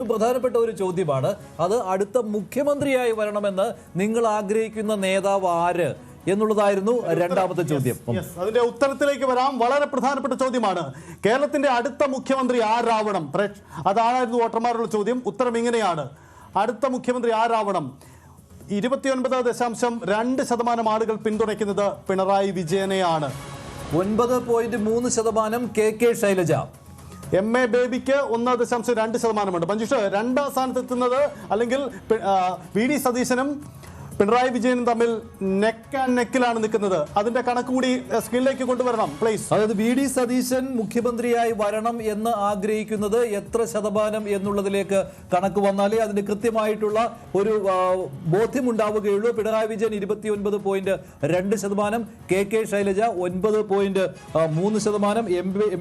പ്രധാനപ്പെട്ട ഒരു ചോദ്യമാണ്. അത് അടുത്ത മുഖ്യമന്ത്രിയായി വരണമെന്ന് നിങ്ങൾ ആഗ്രഹിക്കുന്ന നേതാവ് ആര് എന്നുള്ളതായിരുന്നു രണ്ടാമത്തെ ചോദ്യം. അതിന്റെ ഉത്തരത്തിലേക്ക് വരാം. വളരെ പ്രധാനപ്പെട്ട ചോദ്യമാണ്. കേരളത്തിന്റെ അടുത്ത മുഖ്യമന്ത്രി ആരാവണം? അതായിരുന്നു വോട്ടർമാരുടെ ചോദ്യം. ഉത്തരം ഇങ്ങനെയാണ്: അടുത്ത മുഖ്യമന്ത്രി ആരാവണം? 29.2% ആളുകൾ പിന്തുണയ്ക്കുന്നത് പിണറായി വിജയനെയാണ്. 9.3% KK ശൈലജ. MA ബേബിക്ക് 1.2%. മഞ്ജുഷ്, രണ്ടാം സ്ഥാനത്തെത്തുന്നത് അല്ലെങ്കിൽ VD സതീശനും പിണറായി വിജയനും തമ്മിൽ നെക്ക് ആൻഡ് നെക്കിലാണ് നിൽക്കുന്നത്. അതിന്റെ കണക്ക് കൂടി സ്ക്രീനിലേക്ക് കൊണ്ടുവരണം പ്ലീസ്. അതായത് VD സതീശൻ മുഖ്യമന്ത്രിയായി വരണം എന്ന് ആഗ്രഹിക്കുന്നത് എത്ര ശതമാനം എന്നുള്ളതിലേക്ക് കണക്ക് വന്നാലേ അതിന് കൃത്യമായിട്ടുള്ള ഒരു ബോധ്യമുണ്ടാവുകയുള്ളൂ. പിണറായി വിജയൻ 29.2%, KK ശൈലജ 9.3%,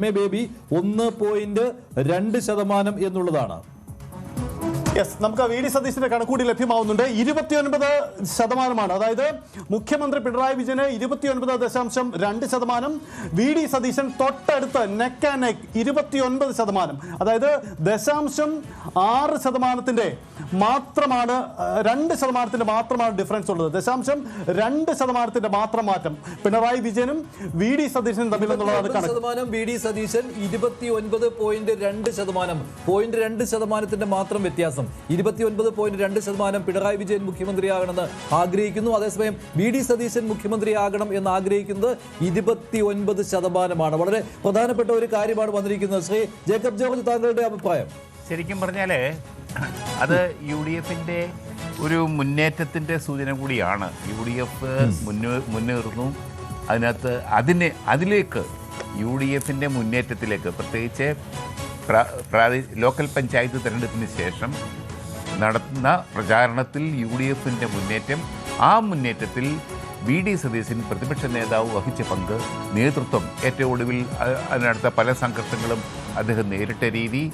MA ബേബി 1.2% എന്നുള്ളതാണ്. നമുക്ക് VD സതീശന്റെ കണക്കൂടി ലഭ്യമാവുന്നുണ്ട്. 29%. അതായത് മുഖ്യമന്ത്രി പിണറായി വിജയന് 29.2%, VD സതീശൻ തൊട്ടടുത്ത് നെക്ക് ആൻഡ് നെക്ക് 29%. അതായത് 0.6% മാത്രമാണ്, 2% മാത്രമാണ് ഡിഫറൻസ് ഉള്ളത്. 0.2% മാത്രം മാറ്റം പിണറായി വിജയനും VD സതീശനും തമ്മിലെന്നുള്ളതാണ് കണക്ക്. VD സതീശൻ 29.2%, 0.2% മാത്രം വ്യത്യാസം. 29.2% പിണറായി വിജയൻ മുഖ്യമന്ത്രിയാകണമെന്ന് ആഗ്രഹിക്കുന്നു. അതേസമയം VD സതീശൻ മുഖ്യമന്ത്രിയാകണം എന്ന് ആഗ്രഹിക്കുന്നത് 29%. വളരെ പ്രധാനപ്പെട്ട ഒരു കാര്യമാണ് വന്നിരിക്കുന്നത്. ശ്രീ ജേക്കബ് ജോർജ്, താങ്കളുടെ അഭിപ്രായം? ശരിക്കും പറഞ്ഞാൽ അത് UDFിൻ്റെ ഒരു മുന്നേറ്റത്തിൻ്റെ സൂചന കൂടിയാണ്. UDF മുന്നേറുന്നു. അതിനകത്ത് അതിലേക്ക് UDFിൻ്റെ മുന്നേറ്റത്തിലേക്ക്, പ്രത്യേകിച്ച് ലോക്കൽ പഞ്ചായത്ത് തിരഞ്ഞെടുപ്പിന് ശേഷം നടത്തുന്ന പ്രചാരണത്തിൽ UDFിൻ്റെ മുന്നേറ്റം, ആ മുന്നേറ്റത്തിൽ VD സതീശൻ പ്രതിപക്ഷ നേതാവ് വഹിച്ച പങ്ക്, നേതൃത്വം, ഏറ്റവും ഒടുവിൽ അതിനടുത്ത പല സംഘർഷങ്ങളും അദ്ദേഹം നേരിട്ട രീതി,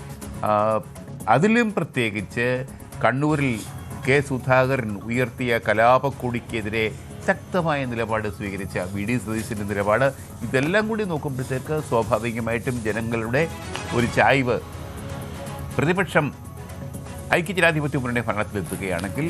അതിലും പ്രത്യേകിച്ച് കണ്ണൂരിൽ കെ സുധാകരൻ ഉയർത്തിയ കലാപക്കൊടിക്കെതിരെ ശക്തമായ നിലപാട് സ്വീകരിച്ച VD സതീശൻ്റെ നിലപാട്, ഇതെല്ലാം കൂടി നോക്കുമ്പോഴത്തേക്ക് സ്വാഭാവികമായിട്ടും ജനങ്ങളുടെ ഒരു ചായ്വ് പ്രതിപക്ഷം ഐക്യജനാധിപത്യ മുന്നണി ഭരണത്തിലെത്തുകയാണെങ്കിൽ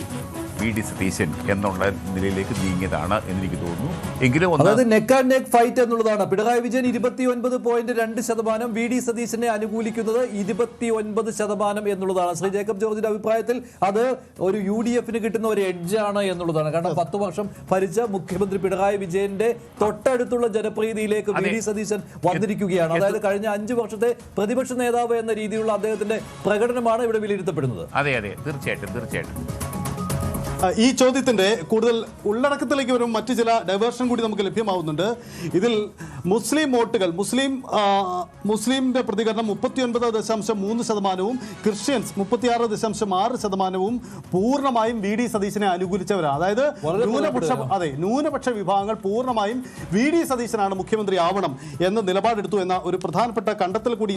VD സതീശൻ എന്നുള്ള നിലയിലേക്ക് നീങ്ങിയതാണ് എന്നെനിക്ക് തോന്നുന്നു. എങ്കിലും അതായത് നെക്ക് ആൻഡ് നെക്ക് ഫൈറ്റ് എന്നുള്ളതാണ്. പിണറായി വിജയൻ 29.2%, VD സതീശനെ അനുകൂലിക്കുന്നത് 29% എന്നുള്ളതാണ്. ശ്രീ ജേക്കബ് ജോർജിന്റെ അഭിപ്രായത്തിൽ അത് ഒരു UDFിന് കിട്ടുന്ന ഒരു എഡ്ജാണ് എന്നുള്ളതാണ്. കാരണം 10 വർഷം ഭരിച്ച മുഖ്യമന്ത്രി പിണറായി വിജയന്റെ തൊട്ടടുത്തുള്ള ജനപ്രീതിയിലേക്ക് VD സതീശൻ വന്നിരിക്കുകയാണ്. അതായത് കഴിഞ്ഞ 5 വർഷത്തെ പ്രതിപക്ഷ നേതാവ് എന്ന രീതിയിലുള്ള അദ്ദേഹത്തിന്റെ പ്രകടനമാണ് ഇവിടെ വിലയിരുത്തപ്പെടുന്നത്. അതെ, തീർച്ചയായിട്ടും. ഈ ചോദ്യത്തിന്റെ കൂടുതൽ ഉള്ളടക്കത്തിലേക്ക് വരും മറ്റു ചില ഡൈവേർഷൻ കൂടി നമുക്ക് ലഭ്യമാവുന്നുണ്ട്. ഇതിൽ മുസ്ലിം വോട്ടുകൾ, മുസ്ലിമിന്റെ പ്രതികരണം 39.3%, ക്രിസ്ത്യൻസ് 36.6% പൂർണ്ണമായും VD സതീശനെ അനുകൂലിച്ചവരാണ്. അതായത് ന്യൂനപക്ഷ വിഭാഗങ്ങൾ പൂർണ്ണമായും VD സതീശനാണ് മുഖ്യമന്ത്രി ആവണം എന്ന നിലപാടെടുത്തു എന്ന ഒരു പ്രധാനപ്പെട്ട കണ്ടെത്തൽ കൂടി.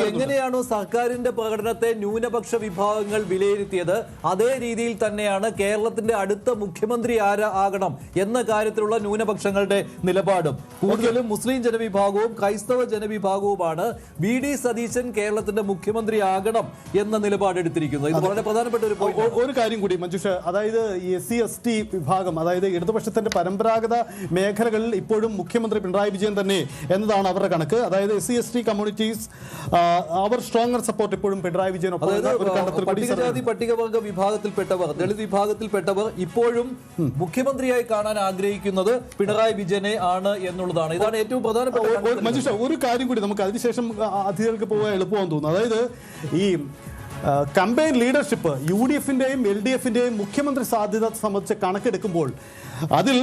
എങ്ങനെയാണോ സർക്കാരിന്റെ പ്രകടനത്തെ ന്യൂനപക്ഷ വിഭാഗങ്ങൾ വിലയിരുത്തിയത്, അതേ രീതിയിൽ തന്നെയാണ് കേരളത്തിന്റെ അടുത്ത മുഖ്യമന്ത്രി ആകണം എന്ന കാര്യത്തിലുള്ള ന്യൂനപക്ഷങ്ങളുടെ നിലപാടും. കൂടുതലും മുസ്ലിം ജനവിഭാഗവും ക്രൈസ്തവ ജനവിഭാഗവുമാണ് VD സതീശൻ കേരളത്തിന്റെ മുഖ്യമന്ത്രി ആകണം എന്ന നിലപാടെടുത്തിരിക്കുന്നത്. ഇത് വളരെ പ്രധാനപ്പെട്ട ഒരു കാര്യം കൂടി മഞ്ജുഷ. അതായത് SC/ST വിഭാഗം, അതായത് ഇടതുപക്ഷത്തിന്റെ പരമ്പരാഗത മേഖലകളിൽ ഇപ്പോഴും മുഖ്യമന്ത്രി പിണറായി വിജയൻ തന്നെ എന്നതാണ് അവരുടെ കണക്ക്. അതായത് SC/ST കമ്മ്യൂണിറ്റീസ് അവർ സ്ട്രോങ്ങർ സപ്പോർട്ട് ഇപ്പോഴും പിണറായി വിജയൻ. പട്ടികജാതി പട്ടികവർഗ വിഭാഗത്തിൽപ്പെട്ടവർ, ദളിത് വിഭാഗത്തിൽപ്പെട്ടവർ ഇപ്പോഴും മുഖ്യമന്ത്രിയായി കാണാൻ ആഗ്രഹിക്കുന്നത് പിണറായി വിജയനെ ആണ് എന്നുള്ളതാണ്. ഇതാണ് ഏറ്റവും പ്രധാനപ്പെട്ട. മഞ്ജുഷ, ഒരു കാര്യം കൂടി നമുക്ക് അതിനുശേഷം അതിഥികൾക്ക് പോകാൻ എളുപ്പമാണെന്ന് തോന്നുന്നു. അതായത് ഈ കമ്പൈൻ ലീഡർഷിപ്പ് UDFിന്റെയും LDFിന്റെയും മുഖ്യമന്ത്രി സാധ്യത സംബന്ധിച്ച് കണക്കെടുക്കുമ്പോൾ അതിൽ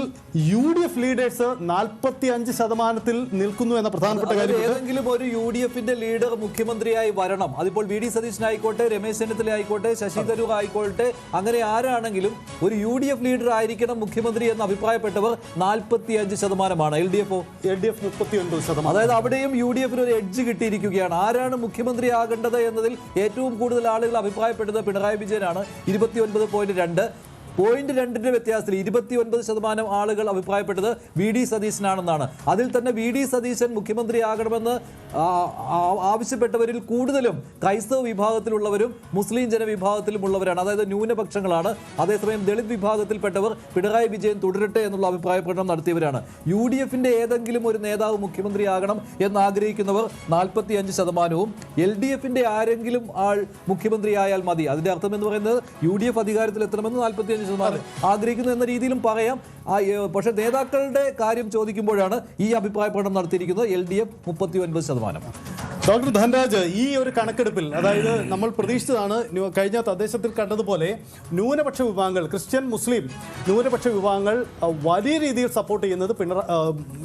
UDF ലീഡേഴ്സ് 45% നിൽക്കുന്നു എന്ന പ്രധാനപ്പെട്ട കാര്യം. ഏതെങ്കിലും ഒരു UDFിന്റെ ലീഡർ മുഖ്യമന്ത്രിയായി വരണം. അതിപ്പോൾ VD സതീശനായിക്കോട്ടെ, രമേശ് ചെന്നിത്തല ആയിക്കോട്ടെ, ശശി തരൂർ ആയിക്കോട്ടെ, അങ്ങനെ ആരാണെങ്കിലും ഒരു UDF ലീഡർ ആയിരിക്കണം മുഖ്യമന്ത്രി എന്ന് അഭിപ്രായപ്പെട്ടവർ 45%. LDF 39%. അതായത് അവിടെയും UDFിന് ഒരു എഡ്ജ് കിട്ടിയിരിക്കുകയാണ്. ആരാണ് മുഖ്യമന്ത്രി ആകേണ്ടത് എന്നതിൽ ഏറ്റവും കൂടുതൽ ആളുകൾ അഭിപ്രായപ്പെട്ടത് പിണറായി വിജയനാണ്, 29.2%. 0.2 വ്യത്യാസത്തിൽ 29% ആളുകൾ അഭിപ്രായപ്പെട്ടത് വി.ഡി. സതീശനാണെന്നാണ്. അതിൽ തന്നെ വി.ഡി. സതീശൻ മുഖ്യമന്ത്രിയാകണമെന്ന് ആവശ്യപ്പെട്ടവരിൽ കൂടുതലും ക്രൈസ്തവ വിഭാഗത്തിലുള്ളവരും മുസ്ലിം ജനവിഭാഗത്തിലുമുള്ളവരാണ്. അതായത് ന്യൂനപക്ഷങ്ങളാണ്. അതേസമയം ദളിത് വിഭാഗത്തിൽപ്പെട്ടവർ പിണറായി വിജയൻ തുടരട്ടെ എന്നുള്ള അഭിപ്രായ പ്രകടനം നടത്തിയവരാണ്. UDF-ന്റെ ഏതെങ്കിലും ഒരു നേതാവ് മുഖ്യമന്ത്രിയാകണം എന്നാഗ്രഹിക്കുന്നവർ 45%, LDF-ന്റെ ആരെങ്കിലും ആൾ മുഖ്യമന്ത്രിയായാൽ മതി. അതിന്റെ അർത്ഥം എന്ന് പറയുന്നത് UDF അധികാരത്തിലെത്തണമെന്ന് 45% ആഗ്രഹിക്കുന്നു എന്ന രീതിയിലും പറയാം. പക്ഷേ നേതാക്കളുടെ കാര്യം ചോദിക്കുമ്പോഴാണ് ഈ അഭിപ്രായ പ്രകടനം നടത്തിയിരിക്കുന്നത്. LDF 39%. ഡോക്ടർ ധനരാജ്, ഈ ഒരു കണക്കെടുപ്പിൽ, അതായത് നമ്മൾ പ്രതീക്ഷിച്ചതാണ് കഴിഞ്ഞ തദ്ദേശത്തിൽ കണ്ടതുപോലെ ന്യൂനപക്ഷ വിഭാഗങ്ങൾ, ക്രിസ്ത്യൻ മുസ്ലിം ന്യൂനപക്ഷ വിഭാഗങ്ങൾ വലിയ രീതിയിൽ സപ്പോർട്ട് ചെയ്യുന്നത്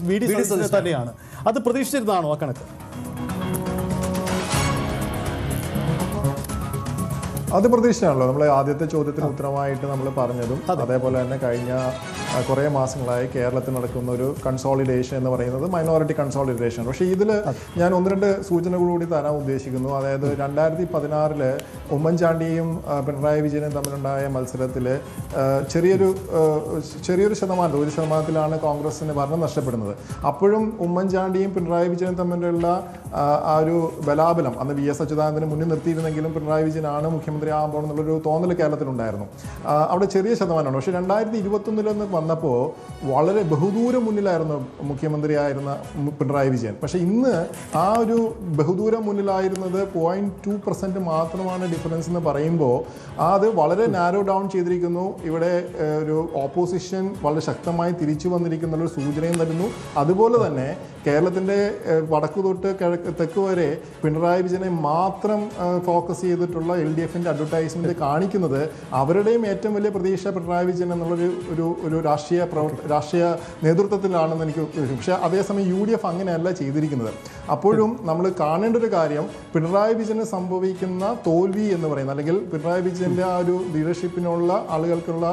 വി.ഡി. സതീശനെ തന്നെയാണ്. അത് പ്രതീക്ഷിച്ചിരുന്നതാണോ ആ കണക്ക്? അത് പ്രതീക്ഷയാണല്ലോ. നമ്മൾ ആദ്യത്തെ ചോദ്യത്തിന് ഉത്തരമായിട്ട് നമ്മൾ പറഞ്ഞതും അതേപോലെ തന്നെ കഴിഞ്ഞ കുറേ മാസങ്ങളായി കേരളത്തിൽ നടക്കുന്ന ഒരു കൺസോളിഡേഷൻ എന്ന് പറയുന്നത് മൈനോറിറ്റി കൺസോളിഡേഷൻ. പക്ഷേ ഇതിൽ ഞാൻ 1-2 സൂചനകൾ കൂടി തരാൻ ഉദ്ദേശിക്കുന്നു. അതായത് 2016 ഉമ്മൻചാണ്ടിയും പിണറായി വിജയനും തമ്മിലുണ്ടായ മത്സരത്തിൽ ചെറിയൊരു ശതമാനം, 1% കോൺഗ്രസിന് ഭരണം നഷ്ടപ്പെടുന്നത്. അപ്പോഴും ഉമ്മൻചാണ്ടിയും പിണറായി വിജയനും തമ്മിലുള്ള ആ ഒരു ബലാബലം അന്ന് VS അച്യുതാനന്ദനെ മുന്നിൽ നിർത്തിയിരുന്നെങ്കിലും പിണറായി വിജയനാണ് മുഖ്യമന്ത്രി ആകുമ്പോൾ എന്നുള്ളൊരു തോന്നൽ കേരളത്തിലുണ്ടായിരുന്നു. അവിടെ ചെറിയ ശതമാനമാണ്. പക്ഷേ 2021 വന്നപ്പോൾ വളരെ ബഹുദൂരം മുന്നിലായിരുന്നു മുഖ്യമന്ത്രിയായിരുന്ന പിണറായി വിജയൻ. പക്ഷേ ഇന്ന് ആ ഒരു ബഹുദൂരം മുന്നിലായിരുന്നത് 0.2% മാത്രമാണ് ഡിഫറൻസ് എന്ന് പറയുമ്പോൾ അത് വളരെ നാരോ ഡൗൺ ചെയ്തിരിക്കുന്നു. ഇവിടെ ഒരു ഓപ്പോസിഷൻ വളരെ ശക്തമായി തിരിച്ചു വന്നിരിക്കുന്ന ഒരു സൂചനയും തരുന്നു. അതുപോലെ തന്നെ കേരളത്തിൻ്റെ വടക്കു തൊട്ട് തെക്ക് വരെ പിണറായി വിജയനെ മാത്രം ഫോക്കസ് ചെയ്തിട്ടുള്ള LDF-ന്റെ അഡ്വർടൈസ്മെന്റ് കാണിക്കുന്നത് അവരുടെയും ഏറ്റവും വലിയ പ്രതീക്ഷ പിണറായി വിജയൻ എന്നുള്ളൊരു രാഷ്ട്രീയ നേതൃത്വത്തിലാണെന്ന് എനിക്ക്. പക്ഷേ അതേസമയം UDF അങ്ങനെയല്ല ചെയ്തിരിക്കുന്നത്. അപ്പോഴും നമ്മൾ കാണേണ്ട ഒരു കാര്യം, പിണറായി വിജയന് സംഭവിക്കുന്ന തോൽവി എന്ന് പറയുന്നത്, അല്ലെങ്കിൽ പിണറായി വിജയൻ്റെ ആ ഒരു ലീഡർഷിപ്പിനുള്ള ആളുകൾക്കുള്ള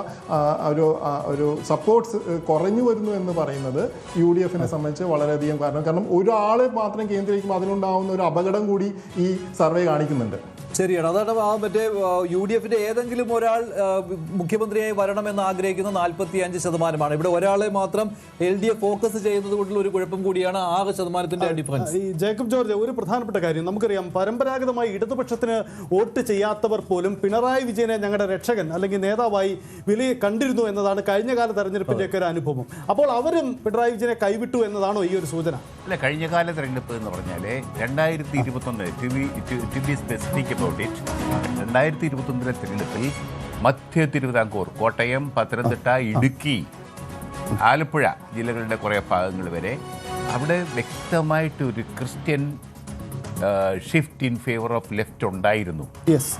ഒരു സപ്പോർട്ട്സ് കുറഞ്ഞു വരുന്നു എന്ന് പറയുന്നത് UDF-നെ സംബന്ധിച്ച് വളരെയധികം കാരണം ഒരാളെ മാത്രം കേന്ദ്രീകരിക്കുമ്പോൾ അതിനുണ്ടാവുന്ന ഒരു അപകടം കൂടി ഈ സർവേ കാണിക്കുന്നുണ്ട്. ശരിയാണ്. അതാണ് മറ്റേ UDF-ന്റെ ഏതെങ്കിലും ഒരാൾ മുഖ്യമന്ത്രിയായി വരണമെന്ന് ആഗ്രഹിക്കുന്ന 45%. ഇവിടെ ഒരാളെ മാത്രം LDF ഫോക്കസ് ചെയ്യുന്നത് കൊണ്ടുള്ള ഒരു കുഴപ്പം കൂടിയാണ് 6% ഡിഫറൻസ്. ഈ ജേക്കബ് ജോർജ്, ഒരു പ്രധാനപ്പെട്ട കാര്യം നമുക്കറിയാം, പരമ്പരാഗതമായി ഇടതുപക്ഷത്തിന് വോട്ട് ചെയ്യാത്തവർ പോലും പിണറായി വിജയനെ ഞങ്ങളുടെ രക്ഷകൻ അല്ലെങ്കിൽ നേതാവായി കണ്ടിരുന്നു എന്നതാണ് കഴിഞ്ഞ കാല തെരഞ്ഞെടുപ്പിന്റെയൊക്കെ ഒരു അനുഭവം. അപ്പോൾ അവരും പിണറായി വിജയനെ കൈവിട്ടു എന്നതാണോ ഈ ഒരു സൂചന? അല്ല, കഴിഞ്ഞകാല തെരഞ്ഞെടുപ്പ് എന്ന് പറഞ്ഞാൽ 2021 സ്പെസിഫിക് 2021 തെരഞ്ഞെടുപ്പിൽ മധ്യ തിരുവിതാംകൂർ, കോട്ടയം, പത്തനംതിട്ട, ഇടുക്കി, ആലപ്പുഴ ജില്ലകളുടെ കുറേ ഭാഗങ്ങൾ വരെ അവിടെ വ്യക്തമായിട്ടൊരു Christian shift in favour of left ഉണ്ടായിരുന്നു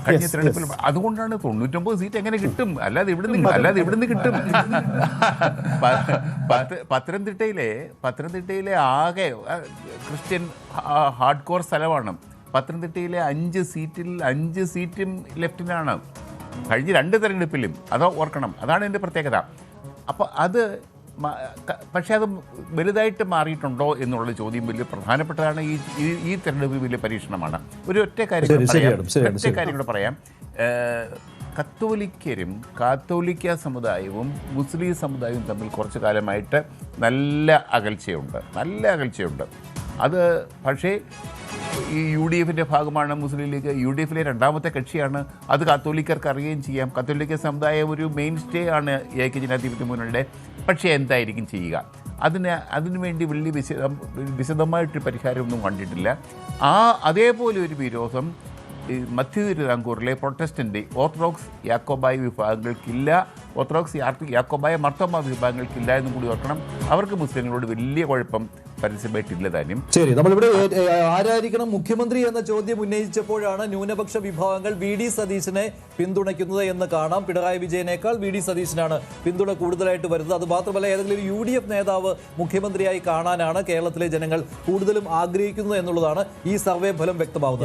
കഴിഞ്ഞ തെരഞ്ഞെടുപ്പിൽ. അതുകൊണ്ടാണ് 99 സീറ്റ് എങ്ങനെ കിട്ടും, അല്ലാതെ ഇവിടുന്ന് കിട്ടും. പത്തനംതിട്ടയിലെ ആകെ ക്രിസ്ത്യൻ ഹാർഡ് കോർ സ്ഥലമാണ്. പത്തനംതിട്ടയിലെ 5 സീറ്റും ലെഫ്റ്റിനാണ് കഴിഞ്ഞ 2 തെരഞ്ഞെടുപ്പിലും. അതോ ഓർക്കണം, അതാണ് എൻ്റെ പ്രത്യേകത. അപ്പോൾ പക്ഷേ അത് വലുതായിട്ട് മാറിയിട്ടുണ്ടോ എന്നുള്ള ചോദ്യം വലിയ പ്രധാനപ്പെട്ടതാണ്. ഈ തെരഞ്ഞെടുപ്പ് വലിയ പരീക്ഷണമാണ്. ഒറ്റ കാര്യം കൂടെ പറയാം. കത്തോലിക്കരും കാത്തോലിക്ക സമുദായവും മുസ്ലിം സമുദായവും തമ്മിൽ കുറച്ചു കാലമായിട്ട് നല്ല അകൽച്ചയുണ്ട്. അത് പക്ഷേ ഈ UDF-ന്റെ ഭാഗമാണ് മുസ്ലിം ലീഗ്. UDF-ലെ രണ്ടാമത്തെ കക്ഷിയാണ്. അത് കാത്തോലിക്കർക്ക് അറിയുകയും ചെയ്യാം. കത്തോലിക്ക സമുദായം ഒരു മെയിൻ സ്റ്റേ ആണ് ഏക ജനാധിപത്യ മുന്നണിയുടെ. പക്ഷേ എന്തായിരിക്കും ചെയ്യുക? അതിനുവേണ്ടി വലിയ വിശദമായിട്ട് പരിഹാരമൊന്നും കണ്ടിട്ടില്ല. അതേപോലെ ഒരു വിരോധം മധ്യ തിരുവിതാംകൂറിലെ പ്രൊട്ടസ്റ്റന്റ് ഓർത്തഡോക്സ് യാക്കോബായ വിഭാഗങ്ങൾക്കില്ല. ഓർത്തഡോക്സ് യാക്കോബായ മർത്തോമ വിഭാഗങ്ങൾക്കില്ല എന്നും കൂടി ഓർക്കണം. അവർക്ക് മുസ്ലിങ്ങളോട് വലിയ കുഴപ്പം പരസ്യമായിട്ടില്ല താനും. ശരി, നമ്മളിവിടെ ആരായിരിക്കണം മുഖ്യമന്ത്രി എന്ന ചോദ്യം ഉന്നയിച്ചപ്പോഴാണ് ന്യൂനപക്ഷ വിഭാഗങ്ങൾ വി.ഡി. സതീശനെ പിന്തുണയ്ക്കുന്നത് എന്ന് കാണാം. പിണറായി വിജയനേക്കാൾ വി.ഡി. സതീശനാണ് പിന്തുണ കൂടുതലായിട്ട് വരുന്നത്. അത് മാത്രമല്ല, ഏതെങ്കിലും UDF നേതാവ് മുഖ്യമന്ത്രിയായി കാണാനാണ് കേരളത്തിലെ ജനങ്ങൾ കൂടുതലും ആഗ്രഹിക്കുന്നത് എന്നുള്ളതാണ് ഈ സർവേ ഫലം വ്യക്തമാവുന്നത്.